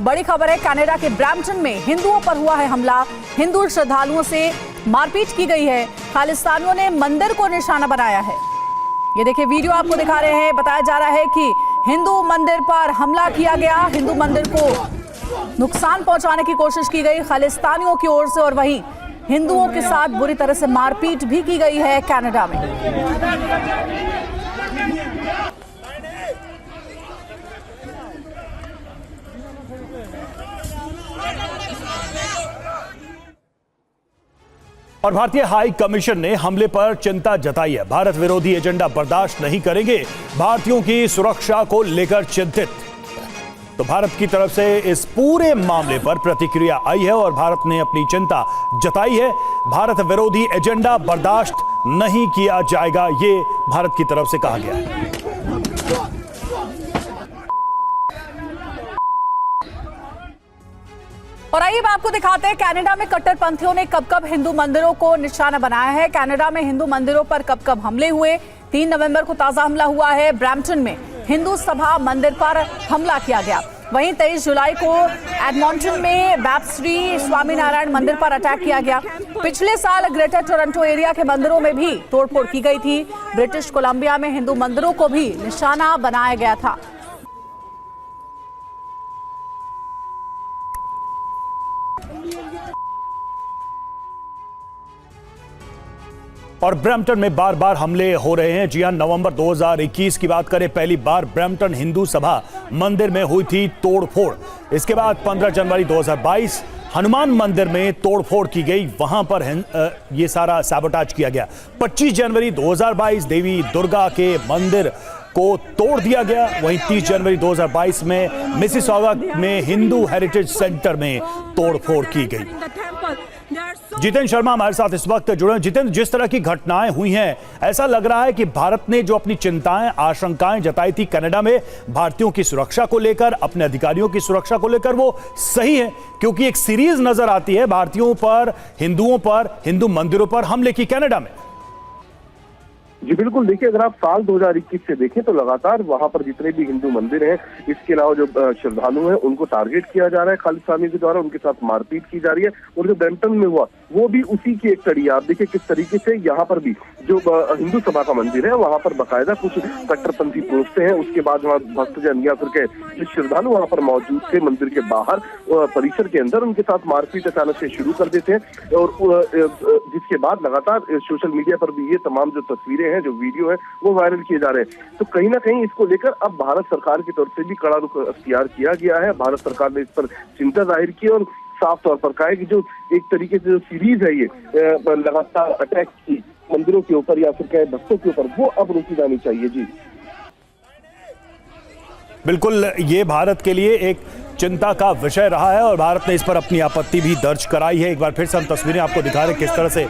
बड़ी खबर है, कनाडा के ब्रैम्पटन में हिंदुओं पर हुआ है हमला। हिंदू श्रद्धालुओं से मारपीट की गई है। खालिस्तानियों ने मंदिर को निशाना बनाया है। ये देखिए वीडियो आपको दिखा रहे हैं। बताया जा रहा है कि हिंदू मंदिर पर हमला किया गया, हिंदू मंदिर को नुकसान पहुंचाने की कोशिश की गई खालिस्तानियों की ओर से, और वहीं हिंदुओं के साथ बुरी तरह से मारपीट भी की गई है कनाडा में। और भारतीय हाई कमीशन ने हमले पर चिंता जताई है। भारत विरोधी एजेंडा बर्दाश्त नहीं करेंगे, भारतीयों की सुरक्षा को लेकर चिंतित। तो भारत की तरफ से इस पूरे मामले पर प्रतिक्रिया आई है और भारत ने अपनी चिंता जताई है। भारत विरोधी एजेंडा बर्दाश्त नहीं किया जाएगा, ये भारत की तरफ से कहा गया है। और आइए आपको दिखाते हैं कनाडा में कट्टरपंथियों ने कब कब हिंदू मंदिरों को निशाना बनाया है। कनाडा में हिंदू मंदिरों पर कब कब हमले हुए। 3 नवंबर को ताजा हमला हुआ है। ब्रैम्पटन में हिंदू सभा मंदिर पर हमला किया गया। वहीं 23 जुलाई को एडमॉन्टन में बैप्टिस्ट श्री स्वामीनारायण मंदिर पर अटैक किया गया। पिछले साल ग्रेटर टोरंटो एरिया के मंदिरों में भी तोड़फोड़ की गई थी। ब्रिटिश कोलंबिया में हिंदू मंदिरों को भी निशाना बनाया गया था। और ब्रैम्पटन में बार बार हमले हो रहे हैं। जी हां, नवंबर 2021 की बात करें, पहली बार ब्रैम्पटन हिंदू सभा मंदिर में हुई थी तोड़फोड़। इसके बाद 15 जनवरी 2022 हनुमान मंदिर में तोड़फोड़ की गई, वहां पर ये सारा सैबोटाज किया गया। 25 जनवरी 2022 देवी दुर्गा के मंदिर को तोड़ दिया गया। वहीं 30 जनवरी 2022 में मिसिसॉगा में हिंदू हेरिटेज सेंटर में तोड़फोड़ की गई। जितेंद्र शर्मा हमारे साथ इस वक्त जुड़े हैं। जितेंद्र, जिस तरह की घटनाएं हुई हैं, ऐसा लग रहा है कि भारत ने जो अपनी चिंताएं, आशंकाएं जताई थी कनाडा में भारतीयों की सुरक्षा को लेकर, अपने अधिकारियों की सुरक्षा को लेकर, वो सही है, क्योंकि एक सीरीज नजर आती है भारतीयों पर, हिंदुओं पर, हिंदू मंदिरों पर हमले की कनाडा में। जी बिल्कुल, देखिए अगर आप साल 2021 से देखें तो लगातार वहां पर जितने भी हिंदू मंदिर हैं, इसके अलावा जो श्रद्धालु हैं, उनको टारगेट किया जा रहा है खालिस्तानियों के द्वारा, उनके साथ मारपीट की जा रही है। और जो ब्रैम्पटन में हुआ वो भी उसी की एक कड़ी है। आप देखिए किस तरीके से यहाँ पर भी जो हिंदू सभा का मंदिर है, वहां पर बाकायदा कुछ कट्टरपंथी पहुंचते हैं। उसके बाद वहाँ भक्तजन या फिर के जो श्रद्धालु वहां पर मौजूद थे मंदिर के बाहर परिसर के अंदर, उनके साथ मारपीट अचानक से शुरू कर देते हैं। और जिसके बाद लगातार सोशल मीडिया पर भी ये तमाम जो तस्वीरें हैं, जो वीडियो है, वो वायरल किए जा रहे हैं। तो कहीं ना कहीं इसको लेकर अब भारत सरकार की तरफ से भी कड़ा रुख अख्तियार किया गया है। भारत सरकार ने इस पर चिंता जाहिर की और साफ तौर पर कहा है कि जो एक तरीके से जो सीरीज है ये लगातार अटैक की मंदिरों के ऊपर या फिर कहे भक्तों के ऊपर, वो अब रोकी जानी चाहिए। जी बिल्कुल, ये भारत के लिए एक चिंता का विषय रहा है और भारत ने इस पर अपनी आपत्ति भी दर्ज कराई है। एक बार फिर से हम तस्वीरें आपको दिखा रहे हैं किस तरह से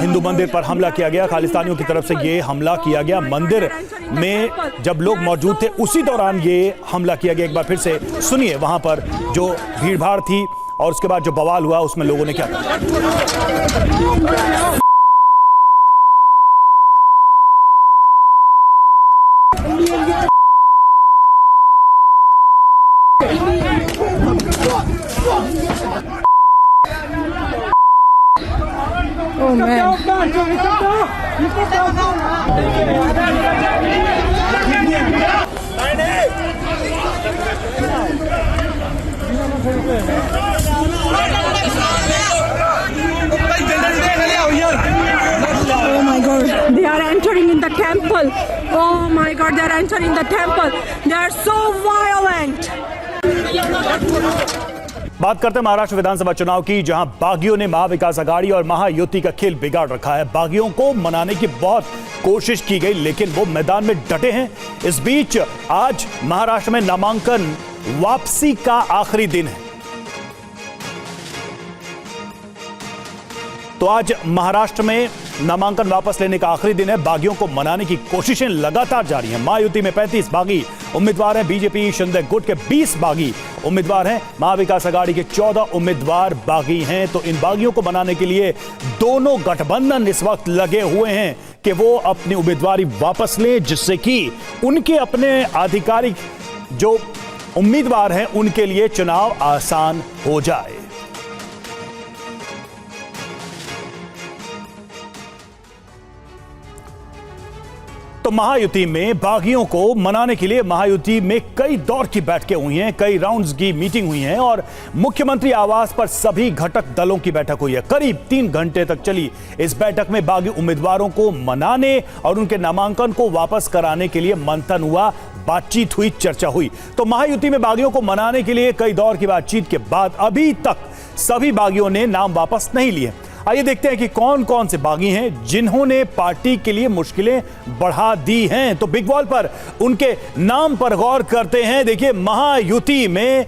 हिंदू मंदिर पर हमला किया गया। खालिस्तानियों की तरफ से ये हमला किया गया। मंदिर में जब लोग मौजूद थे उसी दौरान ये हमला किया गया। एक बार फिर से सुनिए वहां पर जो भीड़ भाड़ थी और उसके बाद जो बवाल हुआ उसमें लोगों ने क्या कहा। Oh man. Oh my God, they are entering in the temple. Oh my God, they are entering the temple. They are so violent. बात करते हैं महाराष्ट्र विधानसभा चुनाव की, जहां बागियों ने महाविकास आघाड़ी और महायुति का खेल बिगाड़ रखा है। बागियों को मनाने की बहुत कोशिश की गई, लेकिन वो मैदान में डटे हैं। इस बीच आज महाराष्ट्र में नामांकन वापसी का आखिरी दिन है। तो आज महाराष्ट्र में नामांकन वापस लेने का आखिरी दिन है। बागियों को मनाने की कोशिशें लगातार जारी हैं। महायुति में 35 बागी उम्मीदवार हैं, बीजेपी शिंदे गुट के 20 बागी उम्मीदवार हैं, महाविकास आघाड़ी के 14 उम्मीदवार बागी हैं। तो इन बागियों को बनाने के लिए दोनों गठबंधन इस वक्त लगे हुए हैं कि वो अपनी उम्मीदवारी वापस लें, जिससे कि उनके अपने आधिकारिक जो उम्मीदवार हैं उनके लिए चुनाव आसान हो जाए। तो महायुति में बागियों को मनाने के लिए महायुति में कई दौर की बैठकें हुई हैं, कई राउंड्स की मीटिंग हुई हैं और मुख्यमंत्री आवास पर सभी घटक दलों की बैठक हुई है। करीब 3 घंटे तक चली इस बैठक में बागी उम्मीदवारों को मनाने और उनके नामांकन को वापस कराने के लिए मंथन हुआ, बातचीत हुई, चर्चा हुई। तो महायुति में बागियों को मनाने के लिए कई दौर की बातचीत के बाद अभी तक सभी बागियों ने नाम वापस नहीं लिए। आइए देखते हैं कि कौन कौन से बागी हैं जिन्होंने पार्टी के लिए मुश्किलें बढ़ा दी हैं। तो बिग बॉल पर उनके नाम पर गौर करते हैं। देखिए महायुति में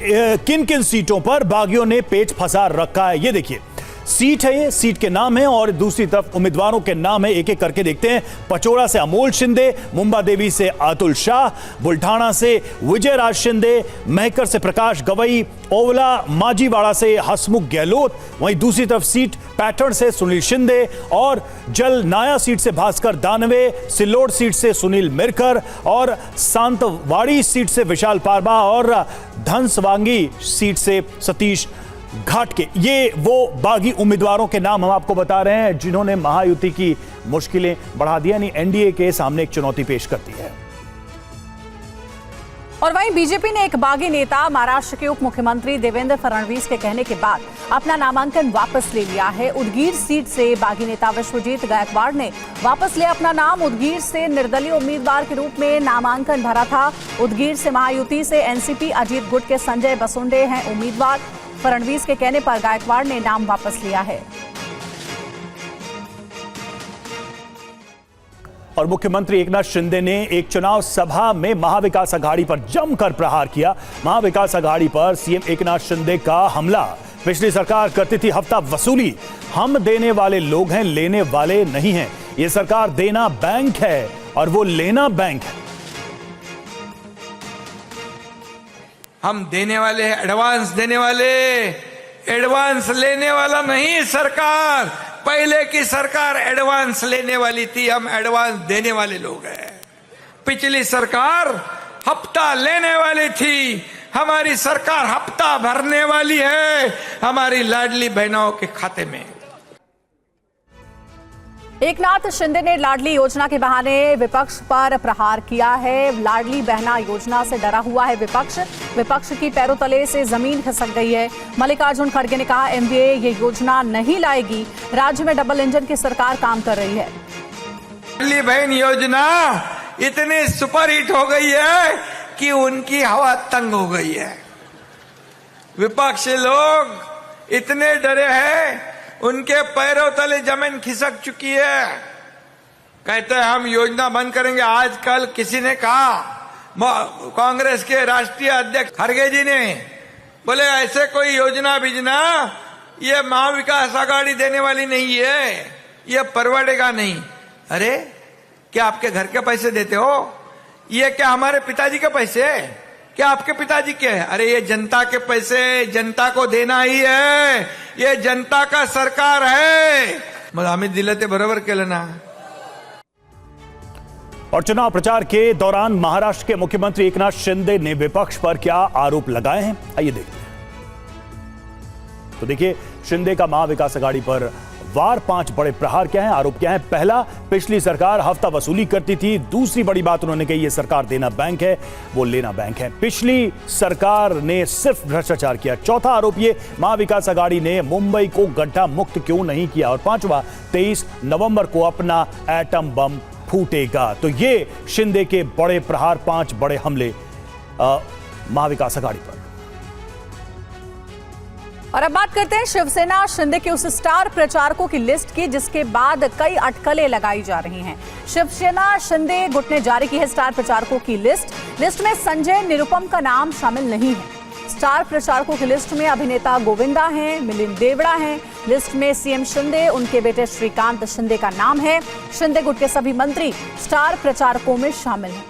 किन किन सीटों पर बागियों ने पेच फंसा रखा है, ये देखिए सीट है, ये सीट के नाम है और दूसरी तरफ उम्मीदवारों के नाम है। एक एक करके देखते हैं। पचोड़ा से अमोल शिंदे, मुंबा देवी से अतुल शाह, बुल्ढाना से विजय राज शिंदे, महकर से प्रकाश गवई, ओवला माजीवाड़ा से हसमुख गहलोत, वहीं दूसरी तरफ सीट पैठण से सुनील शिंदे और जल नाया सीट से भास्कर दानवे, सिल्लोड सीट से सुनील मिरकर और सांतवाड़ी सीट से विशाल पारबा और धनसवांगी सीट से सतीश घाट के। ये वो बागी उम्मीदवारों के नाम हम आपको बता रहे हैं जिन्होंने महायुति की मुश्किलें बढ़ा दी, यानी एनडीए के सामने एक चुनौती पेश करती है। और वहीं बीजेपी ने एक बागी नेता महाराष्ट्र के उप मुख्यमंत्री देवेंद्र फडणवीस के कहने के बाद अपना नामांकन वापस ले लिया है। उदगीर सीट से बागी नेता विश्वजीत गायकवाड़ ने वापस लिया अपना नाम। उदगीर से निर्दलीय उम्मीदवार के रूप में नामांकन भरा था। उदगीर से महायुति से एनसीपी अजीत गुट के संजय बसुंडे हैं उम्मीदवार। फडणवीस के कहने पर गायकवाड़ ने नाम वापस लिया है। और मुख्यमंत्री एकनाथ शिंदे ने एक चुनाव सभा में महाविकास अघाड़ी पर जमकर प्रहार किया। महाविकास अघाड़ी पर सीएम एकनाथ शिंदे का हमला। पिछली सरकार करती थी हफ्ता वसूली, हम देने वाले लोग हैं, लेने वाले नहीं हैं। ये सरकार देना बैंक है और वो लेना बैंक है। हम देने वाले हैं, एडवांस देने वाले, एडवांस लेने वाला नहीं सरकार। पहले की सरकार एडवांस लेने वाली थी, हम एडवांस देने वाले लोग हैं। पिछली सरकार हफ्ता लेने वाली थी, हमारी सरकार हफ्ता भरने वाली है हमारी लाडली बहनों के खाते में। एकनाथ शिंदे ने लाडली योजना के बहाने विपक्ष पर प्रहार किया है। लाडली बहना योजना से डरा हुआ है विपक्ष की पैरों तले से जमीन खिसक गई है। मल्लिकार्जुन खड़गे ने कहा एमवीए ये योजना नहीं लाएगी, राज्य में डबल इंजन की सरकार काम कर रही है। लाडली बहन योजना इतनी सुपरहिट हो गई है कि उनकी हवा तंग हो गई है। विपक्षी लोग इतने डरे हैं, उनके पैरों तले जमीन खिसक चुकी है। कहते हैं हम योजना बंद करेंगे। आजकल किसी ने कहा, कांग्रेस के राष्ट्रीय अध्यक्ष खड़गे जी ने बोले ऐसे कोई योजना बिजना ये महाविकास अघाड़ी देने वाली नहीं है, ये परवड़ेगा नहीं। अरे क्या आपके घर के पैसे देते हो? ये क्या हमारे पिताजी के पैसे? क्या आपके पिताजी के? अरे ये जनता के पैसे, जनता को देना ही है, ये जनता का सरकार है। मग आम्ही दिलं ते बरोबर केलं ना। और चुनाव प्रचार के दौरान महाराष्ट्र के मुख्यमंत्री एकनाथ शिंदे ने विपक्ष पर क्या आरोप लगाए हैं, आइए देखते हैं। तो देखिए शिंदे का महाविकास अघाड़ी पर वार 5 बड़े प्रहार क्या है, आरोप क्या है। पहला, पिछली सरकार हफ्ता वसूली करती थी। दूसरी बड़ी बात उन्होंने कही, ये सरकार देना बैंक है, वो लेना बैंक है। पिछली सरकार ने सिर्फ भ्रष्टाचार किया। चौथा आरोप ये, महाविकास अघाड़ी ने मुंबई को गड्ढा मुक्त क्यों नहीं किया। और पांचवा, 23 नवंबर को अपना एटम बम फूटेगा। तो ये शिंदे के बड़े प्रहार, 5 बड़े हमले महाविकास अघाड़ी पर। और अब बात करते हैं शिवसेना शिंदे के उस स्टार प्रचारकों की लिस्ट की जिसके बाद कई अटकलें लगाई जा रही हैं। शिवसेना शिंदे गुट ने जारी की है स्टार प्रचारकों की लिस्ट में संजय निरुपम का नाम शामिल नहीं है। स्टार प्रचारकों की लिस्ट में अभिनेता गोविंदा हैं, मिलिंद देवड़ा हैं। लिस्ट में सीएम शिंदे, उनके बेटे श्रीकांत शिंदे का नाम है। शिंदे गुट के सभी मंत्री स्टार प्रचारकों में शामिल हैं।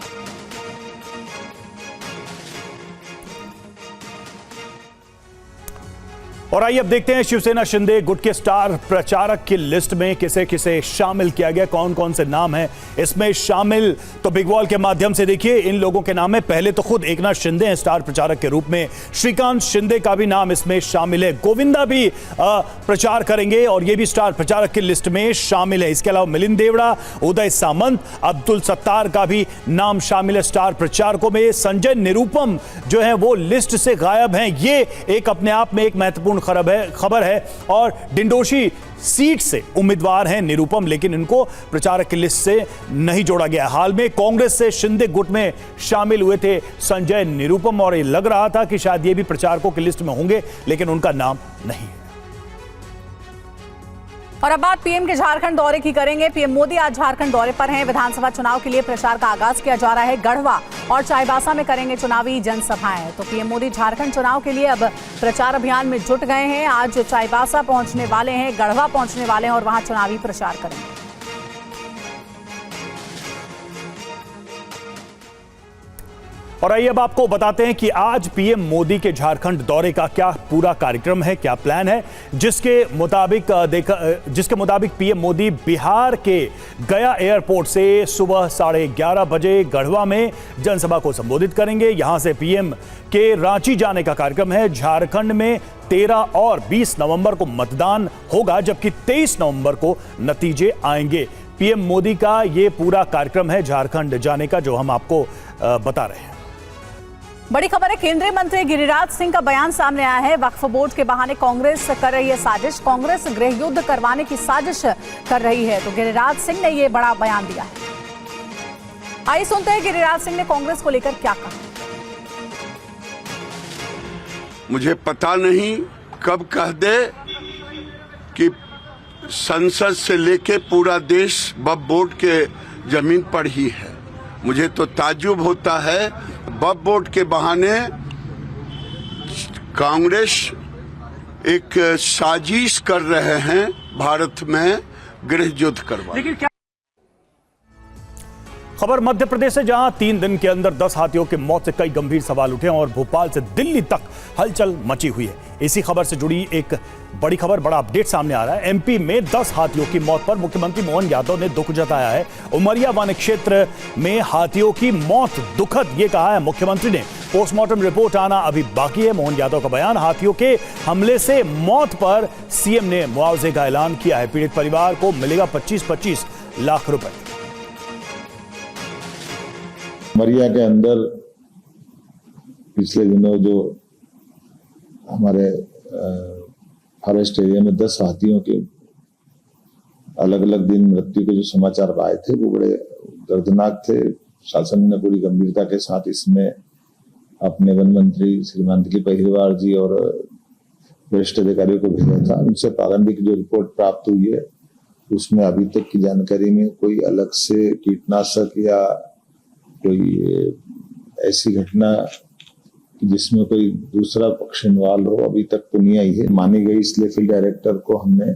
और आइए अब देखते हैं शिवसेना शिंदे गुट के स्टार प्रचारक की लिस्ट में किसे किसे शामिल किया गया, कौन कौन से नाम हैं इसमें शामिल। तो बिग वॉल के माध्यम से देखिए इन लोगों के नाम है। पहले तो खुद एकनाथ शिंदे हैं स्टार प्रचारक के रूप में, श्रीकांत शिंदे का भी नाम इसमें शामिल है, गोविंदा भी प्रचार करेंगे और ये भी स्टार प्रचारक की लिस्ट में शामिल है। इसके अलावा मिलिंद देवड़ा, उदय सामंत, अब्दुल सत्तार का भी नाम शामिल है स्टार प्रचारकों में। संजय निरुपम जो है वो लिस्ट से गायब हैं, ये एक अपने आप में एक महत्वपूर्ण खबर है। और डिंडोशी सीट से उम्मीदवार हैं निरुपम, लेकिन इनको प्रचारक की लिस्ट से नहीं जोड़ा गया। हाल में कांग्रेस से शिंदे गुट में शामिल हुए थे संजय निरुपम और ये लग रहा था कि शायद ये भी प्रचारकों की लिस्ट में होंगे, लेकिन उनका नाम नहीं है। और अब बात पीएम के झारखंड दौरे की करेंगे। पीएम मोदी आज झारखंड दौरे पर हैं। विधानसभा चुनाव के लिए प्रचार का आगाज किया जा रहा है। गढ़वा और चाईबासा में करेंगे चुनावी जनसभाएं। तो पीएम मोदी झारखंड चुनाव के लिए अब प्रचार अभियान में जुट गए हैं। आज चाईबासा पहुंचने वाले हैं, गढ़वा पहुंचने वाले हैं और वहां चुनावी प्रचार करेंगे। और आइए अब आपको बताते हैं कि आज पीएम मोदी के झारखंड दौरे का क्या पूरा कार्यक्रम है, क्या प्लान है, जिसके मुताबिक पीएम मोदी बिहार के गया एयरपोर्ट से सुबह 11:30 बजे गढ़वा में जनसभा को संबोधित करेंगे। यहां से पीएम के रांची जाने का कार्यक्रम है। झारखंड में 13 और 20 नवंबर को मतदान होगा, जबकि 23 नवंबर को नतीजे आएंगे। पीएम मोदी का यह पूरा कार्यक्रम है झारखंड जाने का, जो हम आपको बता रहे हैं। बड़ी खबर है, केंद्रीय मंत्री गिरिराज सिंह का बयान सामने आया है। वक्फ बोर्ड के बहाने कांग्रेस कर रही है साजिश, कांग्रेस गृह युद्ध करवाने की साजिश कर रही है। तो गिरिराज सिंह ने यह बड़ा बयान दिया है। आइए सुनते हैं गिरिराज सिंह ने कांग्रेस को लेकर क्या कहा। मुझे पता नहीं कब कह दे कि संसद से लेके पूरा देश वक्फ बोर्ड के जमीन पर ही है। मुझे तो ताज्जुब होता है, वक्फ बोर्ड के बहाने कांग्रेस एक साजिश कर रहे हैं भारत में गृह युद्ध करवा। खबर मध्य प्रदेश से, जहां 3 दिन के अंदर 10 हाथियों की मौत से कई गंभीर सवाल उठे और भोपाल से दिल्ली तक हलचल मची हुई है। इसी खबर से जुड़ी एक बड़ी खबर, बड़ा अपडेट सामने आ रहा है। एमपी में 10 हाथियों की मौत पर मुख्यमंत्री मोहन यादव ने दुख जताया है। उमरिया वन क्षेत्र में हाथियों की मौत दुखद, ये कहा है मुख्यमंत्री ने। पोस्टमार्टम रिपोर्ट आना अभी बाकी है। मोहन यादव का बयान, हाथियों के हमले से मौत पर सीएम ने मुआवजे का ऐलान किया है। पीड़ित परिवार को मिलेगा 25-25 लाख रुपए। उमरिया के अंदर पिछले दिनों जो हमारे फॉरेस्ट एरिया में 10 हाथियों के अलग अलग दिन मृत्यु के जो समाचार आए थे वो बड़े दर्दनाक थे। शासन ने पूरी गंभीरता के साथ इसमें अपने वन मंत्री श्रीमान दिलीप अहिरवार जी और वरिष्ठ अधिकारियों को भेजा था। उनसे प्रारंभिक जो रिपोर्ट प्राप्त हुई है उसमें अभी तक की जानकारी में कोई अलग से कीटनाशक या कोई ऐसी घटना जिसमें कोई दूसरा पक्ष इन्वॉल्व हो अभी तक तो नहीं आई है। मानी गई, इसलिए फील्ड डायरेक्टर को हमने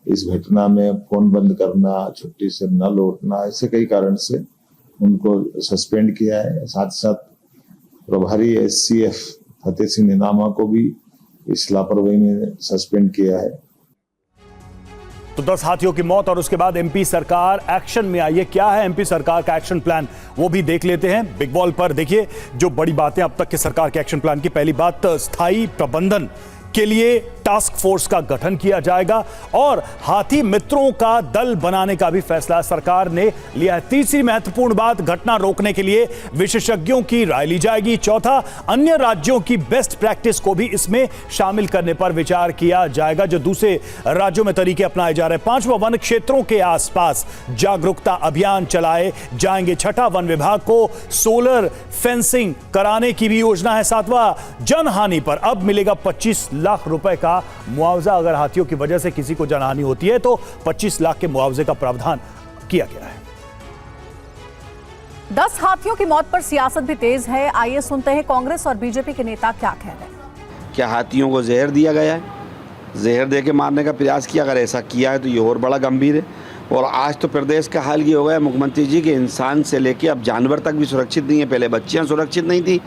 इस घटना में फोन बंद करना, छुट्टी से न लौटना, ऐसे कई कारण से उनको सस्पेंड किया है। साथ साथ प्रभारी एससीएफ फतेह सिंह निनामा को भी इस लापरवाही में सस्पेंड किया है। तो 10 हाथियों की मौत और उसके बाद एमपी सरकार एक्शन में आई है। क्या है एमपी सरकार का एक्शन प्लान, वो भी देख लेते हैं। बिग बॉल पर देखिए जो बड़ी बातें अब तक के सरकार के एक्शन प्लान की। पहली बात, स्थायी प्रबंधन के लिए टास्क फोर्स का गठन किया जाएगा और हाथी मित्रों का दल बनाने का भी फैसला सरकार ने लिया है। तीसरी महत्वपूर्ण बात, घटना रोकने के लिए विशेषज्ञों की राय ली जाएगी। चौथा, अन्य राज्यों की बेस्ट प्रैक्टिस को भी इसमें शामिल करने पर विचार किया जाएगा, जो दूसरे राज्यों में तरीके अपनाए जा रहे हैं। पांचवा, वन क्षेत्रों के आसपास जागरूकता अभियान चलाए जाएंगे। छठा, वन विभाग को सोलर फेंसिंग कराने की भी योजना है। सातवां, जनहानि पर अब मिलेगा 25 लाख रुपए का मुआवजा। अगर हाथियों की वजह से किसी को जनहानि होती है तो 25 लाख के मुआवजे का प्रावधान किया गया है। 10 हाथियों की मौत पर सियासत भी तेज है। आइए सुनते हैं कांग्रेस और बीजेपी के नेता क्या कह रहे हैं। क्या हाथियों को जहर दिया गया है? जहर दे के मारने का प्रयास किया? अगर ऐसा किया है तो ये और बड़ा गंभीर है। और आज तो प्रदेश का हाल ये हो गया मुख्यमंत्री जी के, इंसान से लेके अब जानवर तक भी सुरक्षित नहीं है। पहले बच्चियाँ सुरक्षित नहीं थी,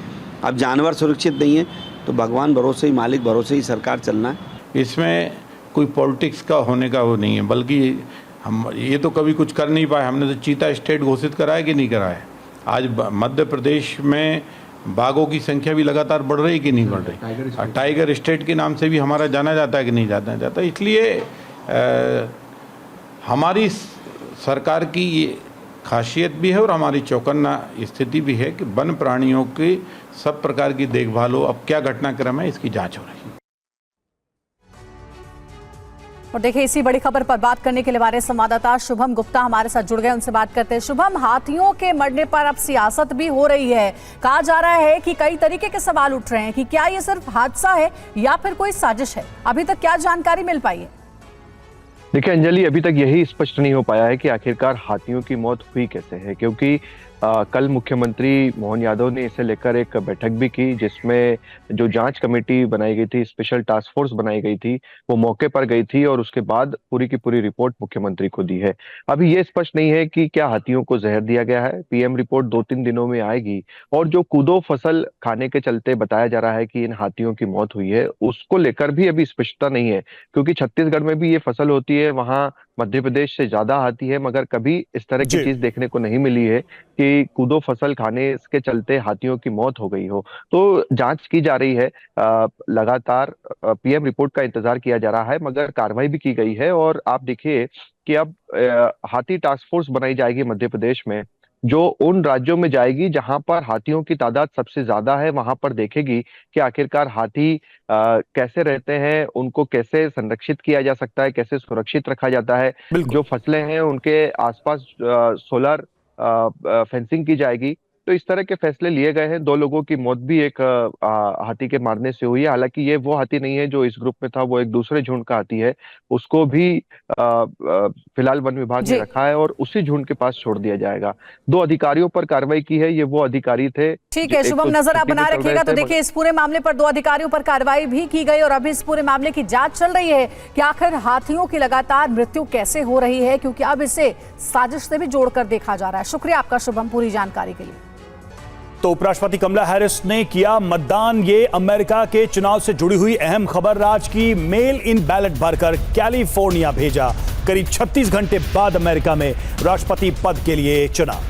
अब जानवर सुरक्षित नहीं है। तो भगवान भरोसे ही, मालिक भरोसे ही सरकार चलना है। इसमें कोई पॉलिटिक्स का होने का वो नहीं है, बल्कि हम ये तो कभी कुछ कर नहीं पाए। हमने तो चीता स्टेट घोषित करा है कि नहीं करा है। आज मध्य प्रदेश में बाघों की संख्या भी लगातार बढ़ रही कि नहीं बढ़ रही। टाइगर स्टेट के नाम से भी हमारा जाना जाता है कि नहीं जाना जाता। इसलिए हमारी सरकार की ये खासियत भी है और हमारी चौकन्ना स्थिति भी है कि वन प्राणियों की सब प्रकार की देखभाल हो। अब क्या घटनाक्रम है इसकी जांच हो रही है। और देखिए, इसी बड़ी खबर पर बात करने के लिए हमारे संवाददाता शुभम गुप्ता हमारे साथ जुड़ गए, उनसे बात करते हैं। शुभम, हाथियों के मरने पर अब सियासत भी हो रही है। कहा जा रहा है कि कई तरीके के सवाल उठ रहे हैं कि क्या ये सिर्फ हादसा है या फिर कोई साजिश है। अभी तक क्या जानकारी मिल पाई है? देखिए अंजलि, अभी तक यही स्पष्ट नहीं हो पाया है कि आखिरकार हाथियों की मौत हुई कैसे है, क्योंकि कल मुख्यमंत्री मोहन यादव ने इसे लेकर एक बैठक भी की, जिसमें जो जांच कमेटी बनाई गई थी, स्पेशल टास्क फोर्स बनाई गई थी, वो मौके पर गई थी और उसके बाद पूरी की पूरी रिपोर्ट मुख्यमंत्री को दी है। अभी ये स्पष्ट नहीं है कि क्या हाथियों को जहर दिया गया है। पीएम रिपोर्ट 2-3 दिनों में आएगी। और जो कूदो फसल खाने के चलते बताया जा रहा है कि इन हाथियों की मौत हुई है, उसको लेकर भी अभी स्पष्टता नहीं है, क्योंकि छत्तीसगढ़ में भी ये फसल होती है, वहां मध्य प्रदेश से ज्यादा हाथी है, मगर कभी इस तरह की चीज देखने को नहीं मिली है कि कूदो फसल खाने के चलते हाथियों की मौत हो गई हो। तो जांच की जा रही है, लगातार पीएम रिपोर्ट का इंतजार किया जा रहा है, मगर कार्रवाई भी की गई है। और आप देखिए कि अब हाथी टास्क फोर्स बनाई जाएगी मध्य प्रदेश में, जो उन राज्यों में जाएगी जहां पर हाथियों की तादाद सबसे ज्यादा है, वहां पर देखेगी कि आखिरकार हाथी कैसे रहते हैं, उनको कैसे संरक्षित किया जा सकता है, कैसे सुरक्षित रखा जाता है। जो फसलें हैं उनके आसपास सोलर फेंसिंग की जाएगी। तो इस तरह के फैसले लिए गए हैं। 2 लोगों की मौत भी एक हाथी के मारने से हुई है। हालांकि ये वो हाथी नहीं है जो इस ग्रुप में था, वो एक दूसरे झुंड का हाथी है। उसको भी फिलहाल वन विभाग ने रखा है और उसी झुंड के पास छोड़ दिया जाएगा। 2 अधिकारियों पर कार्रवाई की है, ये वो अधिकारी थे। ठीक है शुभम, नजर आप बना रखिएगा। तो देखिए, इस पूरे मामले पर 2 अधिकारियों पर कार्रवाई भी की गई और अभी इस पूरे मामले की जांच चल रही है कि आखिर हाथियों की लगातार मृत्यु कैसे हो रही है, क्योंकि अब इसे साजिश से भी जोड़कर देखा जा रहा है। शुक्रिया आपका शुभम पूरी जानकारी के लिए। तो उपराष्ट्रपति कमला हैरिस ने किया मतदान। ये अमेरिका के चुनाव से जुड़ी हुई अहम खबर। राज्य की मेल इन बैलेट भरकर कैलिफोर्निया भेजा। करीब 36 घंटे बाद अमेरिका में राष्ट्रपति पद के लिए चुनाव।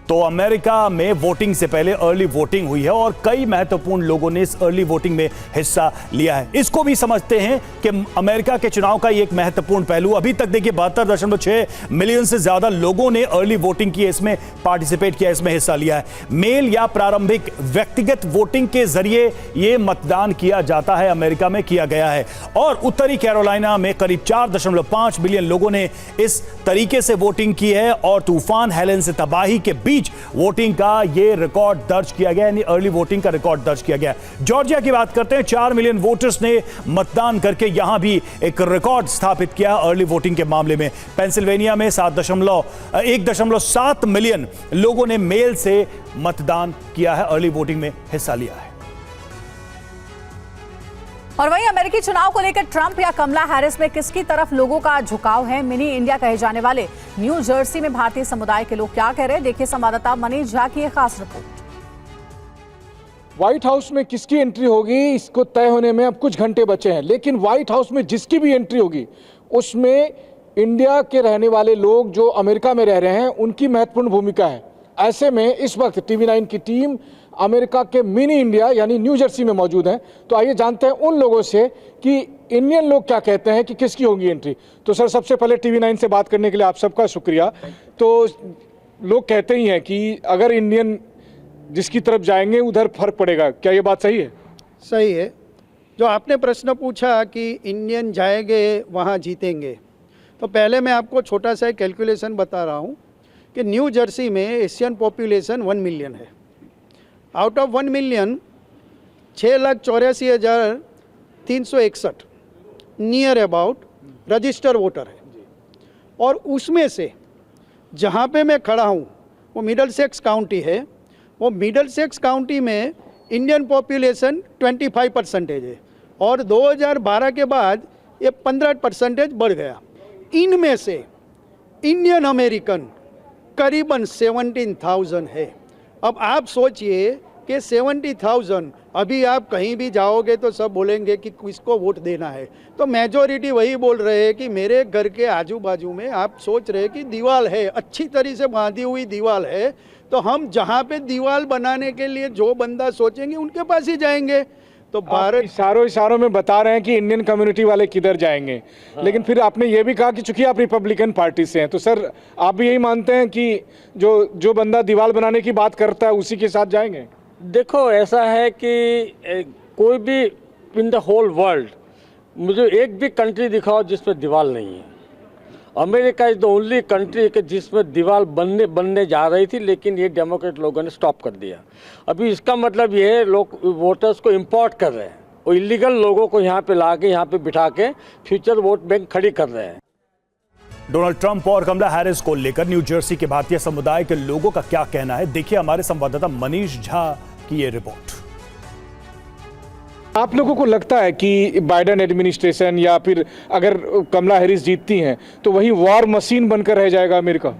तो अमेरिका में वोटिंग से पहले अर्ली वोटिंग हुई है और कई महत्वपूर्ण लोगों ने इस अर्ली वोटिंग में हिस्सा लिया है। इसको भी समझते हैं कि अमेरिका के चुनाव का एक महत्वपूर्ण पहलू। अभी तक देखिए 72.6 मिलियन से ज्यादा लोगों ने अर्ली वोटिंग की, इसमें पार्टिसिपेट किया, इसमें हिस्सा लिया है। मेल या प्रारंभिक व्यक्तिगत वोटिंग के जरिए यह मतदान किया जाता है, अमेरिका में किया गया है। और उत्तरी कैरोलिना में करीब 4.5 मिलियन लोगों ने इस तरीके से वोटिंग की है और तूफान हेलेन से तबाही के बीच वोटिंग का यह रिकॉर्ड दर्ज किया गया, यानी अर्ली वोटिंग का रिकॉर्ड दर्ज किया गया। जॉर्जिया की बात करते हैं। 4 मिलियन वोटर्स ने मतदान करके यहां भी एक रिकॉर्ड स्थापित किया अर्ली वोटिंग के मामले में। पेंसिल्वेनिया में 1.7 मिलियन लोगों ने मेल से मतदान किया है, अर्ली वोटिंग में हिस्सा लिया है। और वहीं अमेरिकी चुनाव को लेकर ट्रंप या कमला हैरिस में किसकी तरफ लोगों का झुकाव है? मिनी इंडिया कहे जाने वाले न्यू जर्सी में भारतीय समुदाय के लोग क्या कह रहे हैं, देखिए संवाददाता मनीष झा की एक खास रिपोर्ट। व्हाइट हाउस में किसकी एंट्री होगी इसको तय होने में अब कुछ घंटे बचे हैं, लेकिन व्हाइट हाउस में जिसकी भी एंट्री होगी उसमें इंडिया के रहने वाले लोग जो अमेरिका में रह रहे हैं उनकी महत्वपूर्ण भूमिका है। ऐसे में इस वक्त TV9 की टीम अमेरिका के मिनी इंडिया यानी न्यू जर्सी में मौजूद हैं। तो आइए जानते हैं उन लोगों से कि इंडियन लोग क्या कहते हैं कि किसकी होगी एंट्री। तो सर, सबसे पहले TV9 से बात करने के लिए आप सबका शुक्रिया। तो लोग कहते ही हैं कि अगर इंडियन जिसकी तरफ जाएंगे उधर फर्क पड़ेगा, क्या ये बात सही है? सही है। जो आपने प्रश्न पूछा कि इंडियन जाएंगे वहाँ जीतेंगे, तो पहले मैं आपको छोटा सा कैलकुलेशन बता रहा हूँ कि न्यू जर्सी में एशियन पॉपुलेशन 1 मिलियन है। Out of 1 million 6,84,361 near about register voter है। और उसमें से जहाँ पे मैं खड़ा हूँ वो मिडल सेक्स काउंटी है। वो मिडल सेक्स काउंटी में इंडियन पॉपुलेशन 25% है और 2012 के बाद ये 15% बढ़ गया। इनमें से इंडियन अमेरिकन करीबन 17,000 है। अब आप सोचिए कि 70,000, अभी आप कहीं भी जाओगे तो सब बोलेंगे कि किसको वोट देना है, तो मेजोरिटी वही बोल रहे हैं कि मेरे घर के आजू बाजू में आप सोच रहे कि दीवार है, अच्छी तरह से बांधी हुई दीवार है, तो हम जहाँ पे दीवार बनाने के लिए जो बंदा सोचेंगे उनके पास ही जाएंगे। तो भारत इशारों में बता रहे हैं कि इंडियन कम्युनिटी वाले किधर जाएंगे। लेकिन फिर आपने ये भी कहा कि चूंकि आप रिपब्लिकन पार्टी से हैं, तो सर आप भी यही मानते हैं कि जो बंदा दीवार बनाने की बात करता है उसी के साथ जाएंगे? देखो, ऐसा है कि कोई भी इन द होल वर्ल्ड मुझे एक भी कंट्री दिखाओ जिसमें दीवार नहीं है। America is the only country कि जिसमें दीवार बनने जा रही थी, लेकिन ये डेमोक्रेट लोगों ने स्टॉप कर दिया। अभी इसका मतलब ये है लोग वोटर्स को इंपोर्ट कर रहे हैं और इलीगल लोगों को यहाँ पे ला के यहाँ पे बिठा के फ्यूचर वोट बैंक खड़ी कर रहे हैं। डोनाल्ड ट्रंप और कमला हैरिस को लेकर न्यू जर्सी के भारतीय समुदाय के लोगों का क्या कहना है, देखिए हमारे संवाददाता मनीष झा की ये रिपोर्ट। आप लोगों को लगता है कि बाइडेन एडमिनिस्ट्रेशन या फिर अगर कमला हैरिस जीतती हैं तो वही वॉर मशीन बनकर रह जाएगा अमेरिका?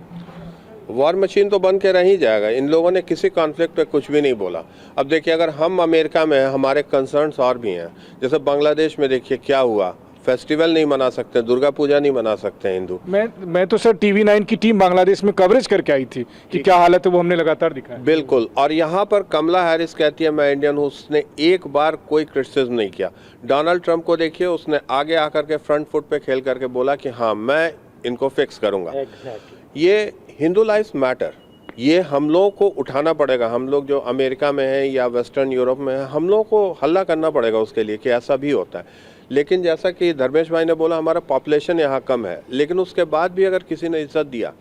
वॉर मशीन तो बन के रह ही जाएगा। इन लोगों ने किसी कॉन्फ्लिक्ट पे कुछ भी नहीं बोला। अब देखिए, अगर हम अमेरिका में हैं, हमारे कंसर्न्स और भी हैं। जैसे बांग्लादेश में देखिए क्या हुआ, फेस्टिवल नहीं मना सकते, दुर्गा पूजा नहीं मना सकते हिंदू। मैं तो सर टीवी 9 की टीम बांग्लादेश में कवरेज करके आई थी कि क्या हालत है, वो हमने लगातार दिखाया। बिल्कुल। और यहाँ पर कमला हैरिस कहती है मैं इंडियन हूँ, उसने एक बार कोई क्रिटिसिज्म नहीं किया। डोनाल्ड ट्रंप को देखिए, उसने आगे आकर के फ्रंट फुट पे खेल करके बोला कि हाँ मैं इनको फिक्स करूँगा। ये हिंदू लाइफ्स मैटर, ये हम लोगों को उठाना पड़ेगा। हम लोग जो अमेरिका में हैं या वेस्टर्न यूरोप में हैं, हम लोगों को हल्ला करना पड़ेगा उसके लिए कि ऐसा भी होता है। लेकिन जैसा कि धर्मेश भाई ने बोला, हमारा पॉपुलेशन यहाँ कम है, लेकिन उसके बाद भी अगर किसी ने इज्जत दिया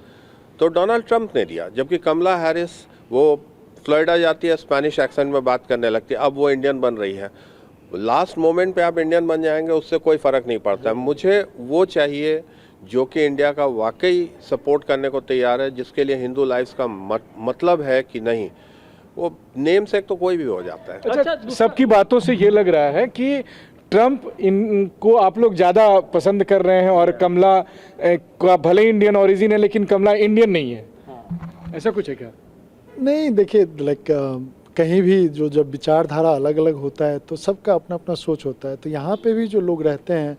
तो डोनाल्ड ट्रंप ने दिया। जबकि कमला हैरिस वो फ्लोरिडा जाती है, स्पेनिश एक्सेंट में बात करने लगती है, अब वो इंडियन बन रही है। लास्ट मोमेंट पे आप इंडियन बन जाएंगे, उससे कोई फ़र्क नहीं पड़ता है। मुझे वो चाहिए जो कि इंडिया का वाकई सपोर्ट करने को तैयार है, जिसके लिए हिंदू लाइफ्स का मतलब है कि नहीं, वो नेम से तो कोई भी हो जाता है। अच्छा, सबकी बातों से ये लग रहा है कि ट्रंप इनको आप लोग ज़्यादा पसंद कर रहे हैं और कमला का भले इंडियन ओरिजिन है लेकिन कमला इंडियन नहीं है, ऐसा कुछ है क्या? नहीं, देखिए कहीं भी जब विचारधारा अलग अलग होता है तो सबका अपना अपना सोच होता है। तो यहाँ पे भी जो लोग रहते हैं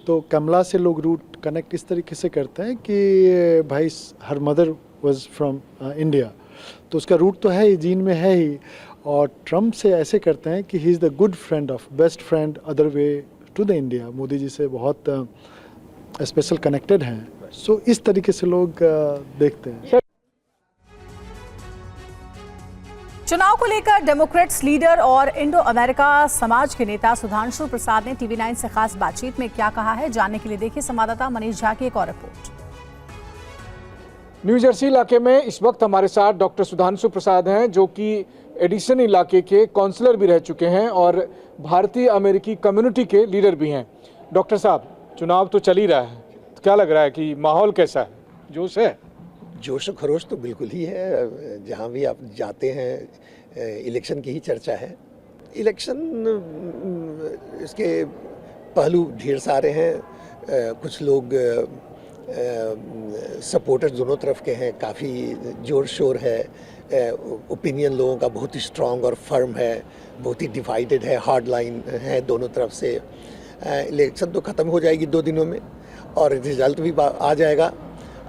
तो कमला से लोग रूट कनेक्ट इस तरीके से करते हैं कि भाई her mother was from India, तो उसका रूट तो है ही, जीन में है ही। और ट्रम्प से ऐसे करते हैं कि he is the good friend of best friend other way to the India. Modi ji से बहुत स्पेशल कनेक्टेड हैं। सो इस तरीके से लोग देखते हैं। चुनाव को लेकर डेमोक्रेट्स लीडर और इंडो अमेरिका समाज के नेता सुधांशु प्रसाद ने टीवी 9 से खास बातचीत में क्या कहा है, जानने के लिए देखिए संवाददाता मनीष झा की एक और रिपोर्ट। न्यू जर्सी इलाके में इस वक्त हमारे साथ डॉक्टर सुधांशु प्रसाद हैं, जो कि एडिसन इलाके के काउंसलर भी रह चुके हैं और भारतीय अमेरिकी कम्युनिटी के लीडर भी हैं। डॉक्टर साहब, चुनाव तो चल ही रहा है, तो क्या लग रहा है कि माहौल कैसा है, जोश है? जोश और खरोश तो बिल्कुल ही है। जहाँ भी आप जाते हैं इलेक्शन की ही चर्चा है। इलेक्शन इसके पहलू ढेर सारे हैं। कुछ लोग सपोर्टर्स दोनों तरफ के हैं, काफ़ी जोर शोर है। ओपिनियन लोगों का बहुत ही स्ट्रॉन्ग और फर्म है, बहुत ही डिवाइडेड है, हार्ड लाइन है दोनों तरफ से। इलेक्शन तो ख़त्म हो जाएगी 2 दिनों में और रिजल्ट भी आ जाएगा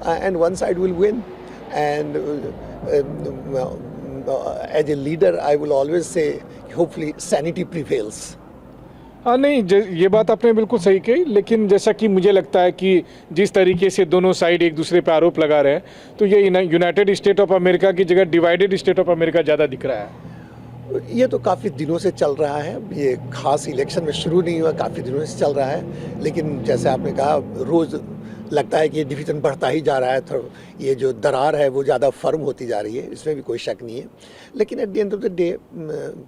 and one side will win and as a leader I will always say hopefully sanity prevails। हाँ, नहीं, ये बात आपने बिल्कुल सही कही, लेकिन जैसा कि मुझे लगता है कि जिस तरीके से दोनों साइड एक दूसरे पे आरोप लगा रहे हैं, तो ये यूनाइटेड स्टेट ऑफ अमेरिका की जगह डिवाइडेड स्टेट ऑफ अमेरिका ज़्यादा दिख रहा है। ये तो काफ़ी दिनों से चल रहा है, ये खास इलेक्शन में शुरू नहीं हुआ, काफ़ी दिनों से चल रहा है। लेकिन जैसे आपने कहा, रोज़ लगता है कि ये डिवीज़न बढ़ता ही जा रहा है, तो ये जो दरार है वो ज़्यादा फर्म होती जा रही है, इसमें भी कोई शक नहीं है। लेकिन at the end of the day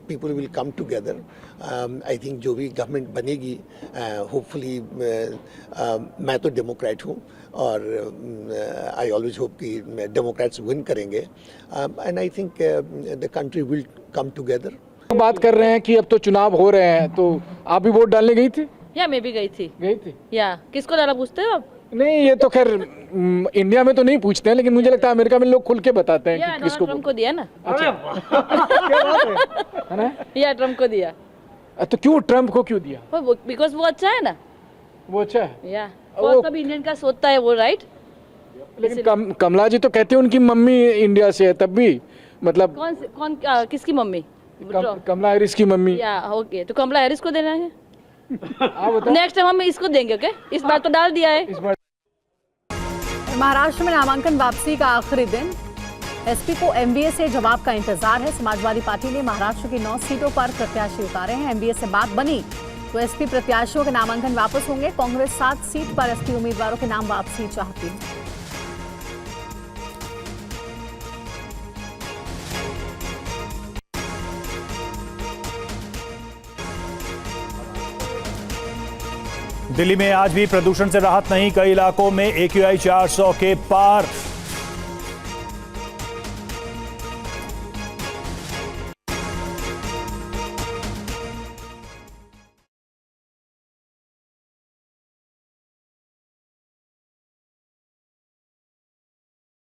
people will come together. I think जो भी गवर्नमेंट बनेगी, होपफुली मैं तो डेमोक्रेट हूँ और आई ऑलवेज होप कि डेमोक्रेट्स विन करेंगे and I think the country will come together. बात कर रहे हैं कि अब तो चुनाव हो रहे हैं, तो आप भी वोट डालने गई थी? या मैं भी गई थी। गई थी? या किसको डाला पूछते हो आप? नहीं, ये तो खैर इंडिया में तो नहीं पूछते हैं, लेकिन मुझे लगता है अमेरिका में लोग खुल के बताते हैं कि किसको। ट्रम्प को दिया ना। अच्छा क्या बात है ना? या ट्रम्प को दिया। तो क्यों ट्रम्प को क्यों दिया? बिकॉज वो अच्छा है ना। वो अच्छा है या वो सब इंडियन का सोचता है वो, राइट। लेकिन कमला जी तो कहते हैं उनकी मम्मी इंडिया से है, तब भी मतलब कौन किसकी मम्मी? कमला हैरिस की मम्मी। या ओके, तो कमला हैरिस को देना है। नेक्स्ट टाइम हम इसको देंगे। ओके, इस बार तो डाल दिया है। इस बार महाराष्ट्र में नामांकन वापसी का आखिरी दिन, एसपी को एमबीए से जवाब का इंतजार है। समाजवादी पार्टी ने महाराष्ट्र की 9 सीटों पर प्रत्याशी उतारे हैं। एमबीए से बात बनी तो एसपी प्रत्याशियों के नामांकन वापस होंगे। कांग्रेस 7 सीट पर एसपी उम्मीदवारों के नाम वापसी चाहती है। दिल्ली में आज भी प्रदूषण से राहत नहीं, कई इलाकों में AQI 400 के पार।